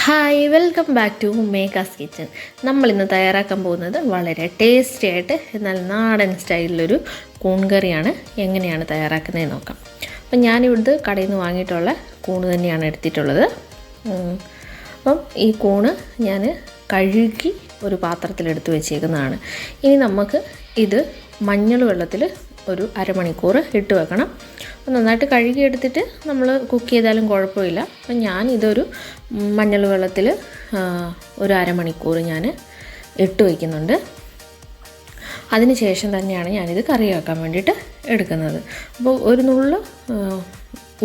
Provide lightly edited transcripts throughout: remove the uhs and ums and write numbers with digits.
Hi, welcome back to Mekha's kitchen. നമ്മളിന്ന് തയ്യാറാക്കാൻ പോകുന്നത് വളരെ ടേസ്റ്റി ആയിട്ട് എന്നാൽ നാടൻ സ്റ്റൈലിലൊരു കൂൺ കറിയാണ്. എങ്ങനെയാണ് തയ്യാറാക്കുന്നതെന്ന് നോക്കാം. അപ്പം ഞാനിവിടുത്തെ കടയിൽ നിന്ന് വാങ്ങിയിട്ടുള്ള കൂണ് തന്നെയാണ് എടുത്തിട്ടുള്ളത്. അപ്പം ഈ കൂണ് ഞാൻ കഴുകി ഒരു പാത്രത്തിലെടുത്ത് വെച്ചേക്കുന്നതാണ്. ഇനി നമുക്ക് ഇത് മഞ്ഞൾ വെള്ളത്തിൽ ഒരു അരമണിക്കൂർ ഇട്ട് വെക്കണം. നന്നായിട്ട് കഴുകിയെടുത്തിട്ട് നമ്മൾ കുക്ക് ചെയ്താലും കുഴപ്പമില്ല. അപ്പം ഞാനിതൊരു മഞ്ഞൾ വെള്ളത്തിൽ ഒരു അരമണിക്കൂർ ഞാൻ ഇട്ട് വയ്ക്കുന്നുണ്ട്. അതിന് ശേഷം തന്നെയാണ് ഞാനിത് കറിയാക്കാൻ വേണ്ടിയിട്ട് എടുക്കുന്നത്. അപ്പോൾ ഒരു നുള്ളു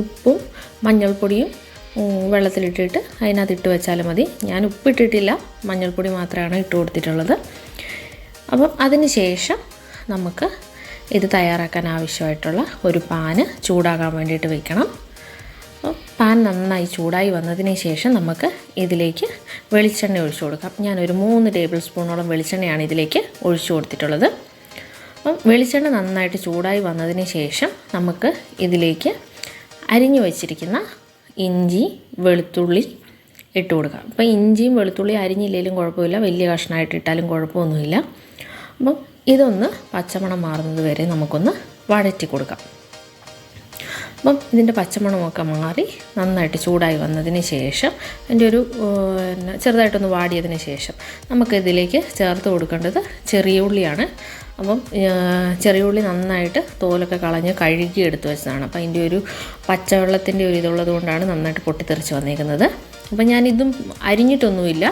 ഉപ്പും മഞ്ഞൾപ്പൊടിയും വെള്ളത്തിലിട്ടിട്ട് അതിനകത്ത് വെച്ചാൽ മതി. ഞാൻ ഉപ്പിട്ടിട്ടില്ല, മഞ്ഞൾപ്പൊടി മാത്രമാണ് ഇട്ട് കൊടുത്തിട്ടുള്ളത്. അപ്പം അതിന് ശേഷം നമുക്ക് ഇത് തയ്യാറാക്കാൻ ആവശ്യമായിട്ടുള്ള ഒരു പാന് ചൂടാകാൻ വേണ്ടിയിട്ട് വയ്ക്കണം. പാൻ നന്നായി ചൂടായി വന്നതിന് ശേഷം നമുക്ക് ഇതിലേക്ക് വെളിച്ചെണ്ണ ഒഴിച്ചു കൊടുക്കാം. ഞാനൊരു 3 ടേബിൾ സ്പൂണോളം വെളിച്ചെണ്ണയാണ് ഇതിലേക്ക് ഒഴിച്ചു കൊടുത്തിട്ടുള്ളത്. അപ്പം വെളിച്ചെണ്ണ നന്നായിട്ട് ചൂടായി വന്നതിന് ശേഷം നമുക്ക് ഇതിലേക്ക് അരിഞ്ഞു വച്ചിരിക്കുന്ന ഇഞ്ചി വെളുത്തുള്ളി ഇട്ട് കൊടുക്കാം. അപ്പോൾ ഇഞ്ചിയും വെളുത്തുള്ളി അരിഞ്ഞില്ലെങ്കിലും കുഴപ്പമില്ല, വലിയ കഷ്ണമായിട്ട് ഇട്ടാലും കുഴപ്പമൊന്നുമില്ല. അപ്പം ഇതൊന്ന് പച്ചമണം മാറുന്നത് വരെ നമുക്കൊന്ന് വഴറ്റി കൊടുക്കാം. അപ്പം ഇതിൻ്റെ പച്ചമണമൊക്കെ മാറി നന്നായിട്ട് ചൂടായി വന്നതിന് ശേഷം അതിൻ്റെ ഒരു ചെറുതായിട്ടൊന്ന് വാടിയതിന് ശേഷം നമുക്കിതിലേക്ക് ചേർത്ത് കൊടുക്കേണ്ടത് ചെറിയ ഉള്ളിയാണ്. അപ്പം ചെറിയ ഉള്ളി നന്നായിട്ട് തോലൊക്കെ കളഞ്ഞ് കഴുകി എടുത്ത് വെച്ചതാണ്. അപ്പം അതിൻ്റെ ഒരു പച്ചവെള്ളത്തിൻ്റെ ഒരു ഇതുള്ളത് കൊണ്ടാണ് നന്നായിട്ട് പൊട്ടിത്തെറിച്ച് വന്നേക്കുന്നത്. അപ്പം ഞാനിതും അരിഞ്ഞിട്ടൊന്നുമില്ല,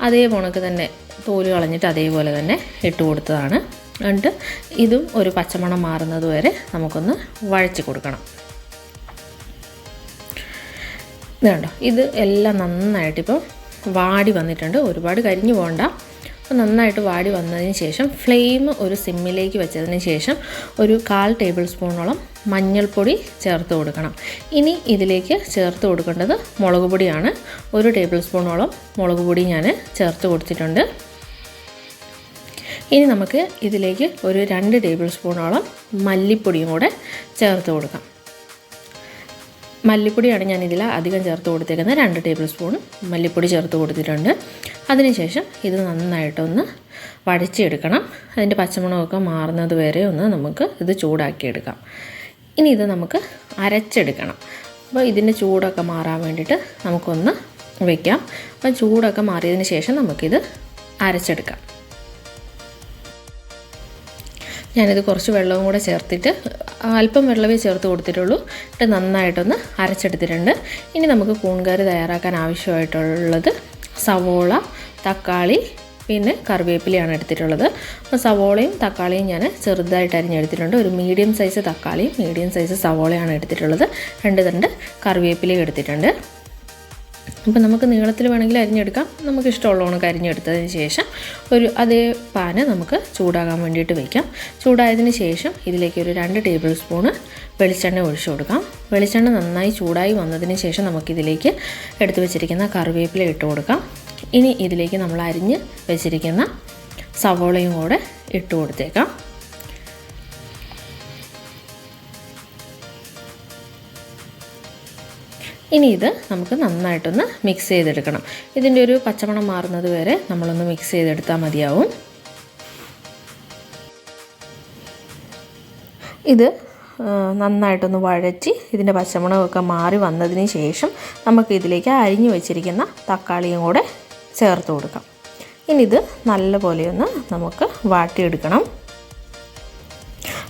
അതേ കണക്ക് തന്നെ തോല് കളഞ്ഞിട്ട് അതേപോലെ തന്നെ ഇട്ട് കൊടുത്തതാണ്. എന്നിട്ട് ഇതും ഒരു പച്ചമണം മാറുന്നത് വരെ നമുക്കൊന്ന് വഴറ്റി കൊടുക്കണം. ഇതുണ്ടോ, ഇത് എല്ലാം നന്നായിട്ടിപ്പോൾ വാടി വന്നിട്ടുണ്ട്. ഒരുപാട് കരിഞ്ഞു പോകണ്ട. അപ്പോൾ നന്നായിട്ട് വാടി വന്നതിന് ശേഷം ഫ്ലെയിം ഒരു സിമ്മിലേക്ക് വെച്ചതിന് ശേഷം ഒരു 1/4 ടേബിൾ സ്പൂണോളം മഞ്ഞൾപ്പൊടി ചേർത്ത് കൊടുക്കണം. ഇനി ഇതിലേക്ക് ചേർത്ത് കൊടുക്കേണ്ടത് മുളക് പൊടിയാണ്. 1 ടേബിൾ സ്പൂണോളം മുളക് പൊടി ഞാൻ ചേർത്ത് കൊടുത്തിട്ടുണ്ട്. ഇനി നമുക്ക് ഇതിലേക്ക് ഒരു 2 ടേബിൾ സ്പൂണോളം മല്ലിപ്പൊടിയും കൂടെ ചേർത്ത് കൊടുക്കാം. മല്ലിപ്പൊടിയാണ് ഞാനിതിൽ അധികം ചേർത്ത് കൊടുത്തേക്കുന്നത്. 2 ടേബിൾ സ്പൂൺ മല്ലിപ്പൊടി ചേർത്ത് കൊടുത്തിട്ടുണ്ട്. അതിനുശേഷം ഇത് നന്നായിട്ടൊന്ന് വഴച്ചെടുക്കണം. അതിൻ്റെ പച്ചമണമൊക്കെ മാറുന്നത് വരെ ഒന്ന് നമുക്ക് ഇത് ചൂടാക്കിയെടുക്കാം. ഇനി ഇത് നമുക്ക് അരച്ചെടുക്കണം. അപ്പോൾ ഇതിൻ്റെ ചൂടൊക്കെ മാറാൻ വേണ്ടിയിട്ട് നമുക്കൊന്ന് വയ്ക്കാം. അപ്പോൾ ചൂടൊക്കെ മാറിയതിന് ശേഷം നമുക്കിത് അരച്ചെടുക്കാം. ഞാനിത് കുറച്ച് വെള്ളവും കൂടെ ചേർത്തിട്ട് അല്പം വെള്ളമേ ചേർത്ത് കൊടുത്തിട്ടുള്ളൂ. എന്നിട്ട് നന്നായിട്ടൊന്ന് അരച്ചെടുത്തിട്ടുണ്ട്. ഇനി നമുക്ക് കൂൺ കറി തയ്യാറാക്കാൻ ആവശ്യമായിട്ടുള്ളത് സവോള, തക്കാളി, പിന്നെ കറിവേപ്പിലയാണ് എടുത്തിട്ടുള്ളത്. അപ്പോൾ സവോളയും തക്കാളിയും ഞാൻ ചെറുതായിട്ട് അരിഞ്ഞെടുത്തിട്ടുണ്ട്. ഒരു മീഡിയം സൈസ് തക്കാളിയും മീഡിയം സൈസ് സവോളയാണ് എടുത്തിട്ടുള്ളത്. 2 തണ്ട് കറിവേപ്പിലയും എടുത്തിട്ടുണ്ട്. അപ്പോൾ നമുക്ക് നീളത്തിൽ വേണമെങ്കിൽ അരിഞ്ഞെടുക്കാം. നമുക്ക് ഇഷ്ടമുള്ളവർക്ക് അരിഞ്ഞെടുത്തതിന് ശേഷം അതേ പാന് നമുക്ക് ചൂടാകാൻ വേണ്ടിയിട്ട് വയ്ക്കാം. ചൂടായതിന് ശേഷം ഇതിലേക്ക് ഒരു 2 ടേബിൾ സ്പൂണ് വെളിച്ചെണ്ണ ഒഴിച്ചു കൊടുക്കാം. വെളിച്ചെണ്ണ നന്നായി ചൂടായി വന്നതിന് ശേഷം നമുക്കിതിലേക്ക് എടുത്തു വെച്ചിരിക്കുന്ന കറിവേപ്പില ഇട്ട് കൊടുക്കാം. ഇനി ഇതിലേക്ക് നമ്മൾ അരിഞ്ഞ് വെച്ചിരിക്കുന്ന സവോളയും കൂടെ ഇട്ട് കൊടുത്തേക്കാം. ഇനി ഇത് നമുക്ക് നന്നായിട്ടൊന്ന് മിക്സ് ചെയ്തെടുക്കണം. ഇതിൻ്റെ ഒരു പച്ചമണം മാറുന്നത് വരെ നമ്മളൊന്ന് മിക്സ് ചെയ്തെടുത്താൽ മതിയാവും. ഇത് നന്നായിട്ടൊന്ന് വഴറ്റി ഇതിൻ്റെ പച്ചമണമൊക്കെ മാറി വന്നതിന് ശേഷം നമുക്ക് ഇതിലേക്ക് അരിഞ്ഞു വെച്ചിരിക്കുന്ന തക്കാളിയും കൂടെ ചേർത്ത് കൊടുക്കാം. ഇനി ഇത് നല്ലപോലെ ഒന്ന് നമുക്ക് വാട്ടിയെടുക്കണം.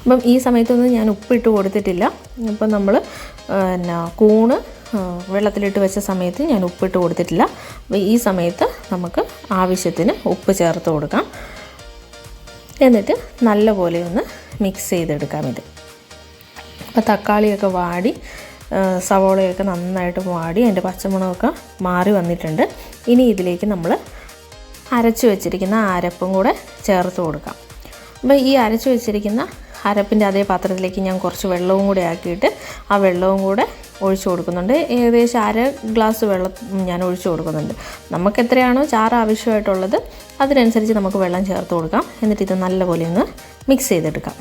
അപ്പം ഈ സമയത്തൊന്നും ഞാൻ ഉപ്പിട്ട് കൊടുത്തിട്ടില്ല. അപ്പം നമ്മൾ കൂണ് വെള്ളത്തിലിട്ട് വെച്ച സമയത്ത് ഞാൻ ഉപ്പിട്ട് കൊടുത്തിട്ടില്ല. അപ്പോൾ ഈ സമയത്ത് നമുക്ക് ആവശ്യത്തിന് ഉപ്പ് ചേർത്ത് കൊടുക്കാം. എന്നിട്ട് നല്ലപോലെ ഒന്ന് മിക്സ് ചെയ്തെടുക്കാം. ഇത് അപ്പോൾ തക്കാളിയൊക്കെ വാടി സവോളയൊക്കെ നന്നായിട്ട് വാടി അതിൻ്റെ പച്ചമണമൊക്കെ മാറി വന്നിട്ടുണ്ട്. ഇനി ഇതിലേക്ക് നമ്മൾ അരച്ച് വെച്ചിരിക്കുന്ന അരപ്പും കൂടെ ചേർത്ത് കൊടുക്കാം. അപ്പോൾ ഈ അരച്ച് വെച്ചിരിക്കുന്ന അരപ്പിൻ്റെ അതേ പാത്രത്തിലേക്ക് ഞാൻ കുറച്ച് വെള്ളവും കൂടെ ആക്കിയിട്ട് ആ വെള്ളവും കൂടെ ഒഴിച്ചു കൊടുക്കുന്നുണ്ട്. ഏകദേശം 1/2 ഗ്ലാസ് വെള്ളം ഞാൻ ഒഴിച്ചു കൊടുക്കുന്നുണ്ട്. നമുക്ക് എത്രയാണോ ചാറ് ആവശ്യമായിട്ടുള്ളത് അതിനനുസരിച്ച് നമുക്ക് വെള്ളം ചേർത്ത് കൊടുക്കാം. എന്നിട്ട് ഇത് നല്ലപോലെ ഒന്ന് മിക്സ് ചെയ്തെടുക്കാം.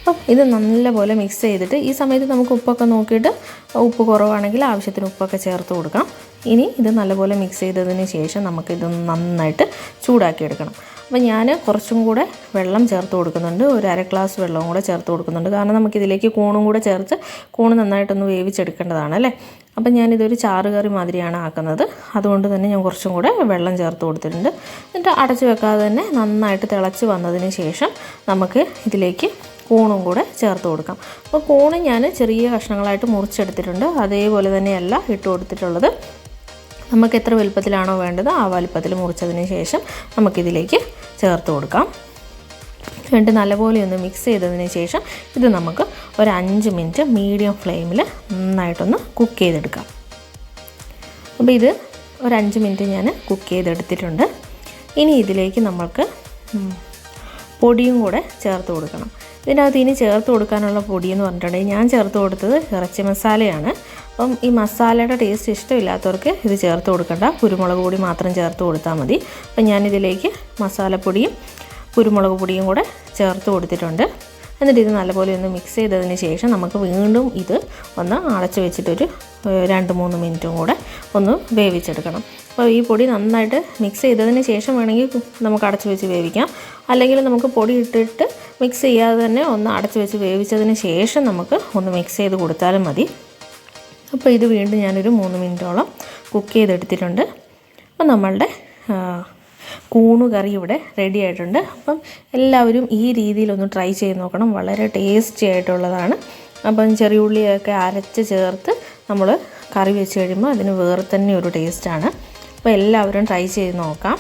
അപ്പം ഇത് നല്ലപോലെ മിക്സ് ചെയ്തിട്ട് ഈ സമയത്ത് നമുക്ക് ഉപ്പൊക്കെ നോക്കിയിട്ട് ഉപ്പ് കുറവാണെങ്കിൽ ആവശ്യത്തിന് ഉപ്പൊക്കെ ചേർത്ത് കൊടുക്കാം. ഇനി ഇത് നല്ലപോലെ മിക്സ് ചെയ്തതിന് ശേഷം നമുക്കിത് നന്നായിട്ട് ചൂടാക്കിയെടുക്കണം. അപ്പോൾ ഞാൻ കുറച്ചും കൂടെ വെള്ളം ചേർത്ത് കൊടുക്കുന്നുണ്ട്, ഒരു അര ഗ്ലാസ് വെള്ളവും കൂടെ ചേർത്ത് കൊടുക്കുന്നുണ്ട്. കാരണം നമുക്കിതിലേക്ക് കൂണും കൂടെ ചേർത്ത് കൂണ് നന്നായിട്ടൊന്ന് വേവിച്ചെടുക്കേണ്ടതാണ് അല്ലേ. അപ്പം ഞാനിതൊരു ചാറ് കറി മാതിരിയാണ് ആക്കുന്നത്, അതുകൊണ്ട് തന്നെ ഞാൻ കുറച്ചും കൂടെ വെള്ളം ചേർത്ത് കൊടുത്തിട്ടുണ്ട്. എന്നിട്ട് അടച്ച് വെക്കാതെ തന്നെ നന്നായിട്ട് തിളച്ച് വന്നതിന് ശേഷം നമുക്ക് ഇതിലേക്ക് കൂണും കൂടെ ചേർത്ത് കൊടുക്കാം. അപ്പോൾ കൂണ് ഞാൻ ചെറിയ കഷ്ണങ്ങളായിട്ട് മുറിച്ചെടുത്തിട്ടുണ്ട്, അതേപോലെ തന്നെയല്ല ഇട്ട് കൊടുത്തിട്ടുള്ളത്. നമുക്ക് എത്ര വലുപ്പത്തിലാണോ വേണ്ടത് ആ വലുപ്പത്തിൽ മുറിച്ചതിന് ശേഷം നമുക്കിതിലേക്ക് ചേർത്ത് കൊടുക്കാം. എന്നിട്ട് നല്ലപോലെ ഒന്ന് മിക്സ് ചെയ്തതിന് ശേഷം ഇത് നമുക്ക് ഒരു 5 മിനിറ്റ് മീഡിയം ഫ്ലെയിമിൽ നന്നായിട്ടൊന്ന് കുക്ക് ചെയ്തെടുക്കാം. അപ്പോൾ ഇത് ഒരു 5 മിനിറ്റ് ഞാൻ കുക്ക് ചെയ്തെടുത്തിട്ടുണ്ട്. ഇനി ഇതിലേക്ക് നമ്മൾക്ക് പൊടിയും കൂടെ ചേർത്ത് കൊടുക്കണം. ഇതിനകത്ത് ഇനി ചേർത്ത് കൊടുക്കാനുള്ള പൊടി എന്ന് പറഞ്ഞിട്ടുണ്ടെങ്കിൽ ഞാൻ ചേർത്ത് കൊടുത്തത് ഇറച്ചി മസാലയാണ്. അപ്പം ഈ മസാലയുടെ ടേസ്റ്റ് ഇഷ്ടമില്ലാത്തവർക്ക് ഇത് ചേർത്ത് കൊടുക്കണ്ട, കുരുമുളക് പൊടി മാത്രം ചേർത്ത് കൊടുത്താൽ മതി. അപ്പം ഞാനിതിലേക്ക് മസാലപ്പൊടിയും കുരുമുളക് പൊടിയും കൂടെ ചേർത്ത് കൊടുത്തിട്ടുണ്ട്. എന്നിട്ട് ഇത് നല്ലപോലെ ഒന്ന് മിക്സ് ചെയ്തതിന് ശേഷം നമുക്ക് വീണ്ടും ഇത് ഒന്ന് അടച്ച് വെച്ചിട്ടൊരു 2-3 മിനിറ്റും കൂടെ ഒന്ന് വേവിച്ചെടുക്കണം. അപ്പോൾ ഈ പൊടി നന്നായിട്ട് മിക്സ് ചെയ്തതിന് ശേഷം വേണമെങ്കിൽ നമുക്ക് അടച്ച് വെച്ച് വേവിക്കാം, അല്ലെങ്കിൽ നമുക്ക് പൊടി ഇട്ടിട്ട് മിക്സ് ചെയ്യാതെ തന്നെ ഒന്ന് അടച്ച് വെച്ച് വേവിച്ചതിന് ശേഷം നമുക്ക് ഒന്ന് മിക്സ് ചെയ്ത് കൊടുത്താലും മതി. അപ്പോൾ ഇത് വീണ്ടും ഞാനൊരു 3 മിനിറ്റോളം കുക്ക് ചെയ്തെടുത്തിട്ടുണ്ട്. അപ്പോൾ നമ്മളുടെ കൂണ് കറി ഇവിടെ റെഡി ആയിട്ടുണ്ട്. അപ്പം എല്ലാവരും ഈ രീതിയിലൊന്ന് ട്രൈ ചെയ്ത് നോക്കണം, വളരെ ടേസ്റ്റി ആയിട്ടുള്ളതാണ്. അപ്പം ചെറിയ ഉള്ളിയൊക്കെ അരച്ച് ചേർത്ത് നമ്മൾ കറി വെച്ച് കഴിയുമ്പോൾ അതിന് വേറെ തന്നെ ഒരു ടേസ്റ്റാണ്. അപ്പോൾ എല്ലാവരും ട്രൈ ചെയ്ത് നോക്കാം.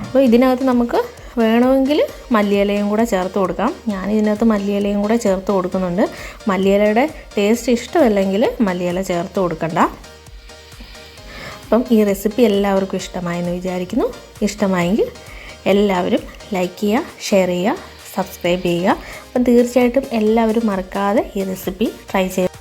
അപ്പോൾ ഇതിനകത്ത് നമുക്ക് വേണമെങ്കിൽ മല്ലിയിലയും കൂടെ ചേർത്ത് കൊടുക്കാം. ഞാൻ ഇതിനകത്ത് മല്ലിയിലയും കൂടെ ചേർത്ത് കൊടുക്കുന്നുണ്ട്. മല്ലിയിലയുടെ ടേസ്റ്റ് ഇഷ്ടമല്ലെങ്കിൽ മല്ലിയില ചേർത്ത് കൊടുക്കണ്ട. അപ്പം ഈ റെസിപ്പി എല്ലാവർക്കും ഇഷ്ടമായെന്ന് വിചാരിക്കുന്നു. ഇഷ്ടമായെങ്കിൽ എല്ലാവരും ലൈക്ക് ചെയ്യുക, ഷെയർ ചെയ്യുക, സബ്സ്ക്രൈബ് ചെയ്യുക. അപ്പം തീർച്ചയായിട്ടും എല്ലാവരും മറക്കാതെ ഈ റെസിപ്പി ട്രൈ ചെയ്യുക.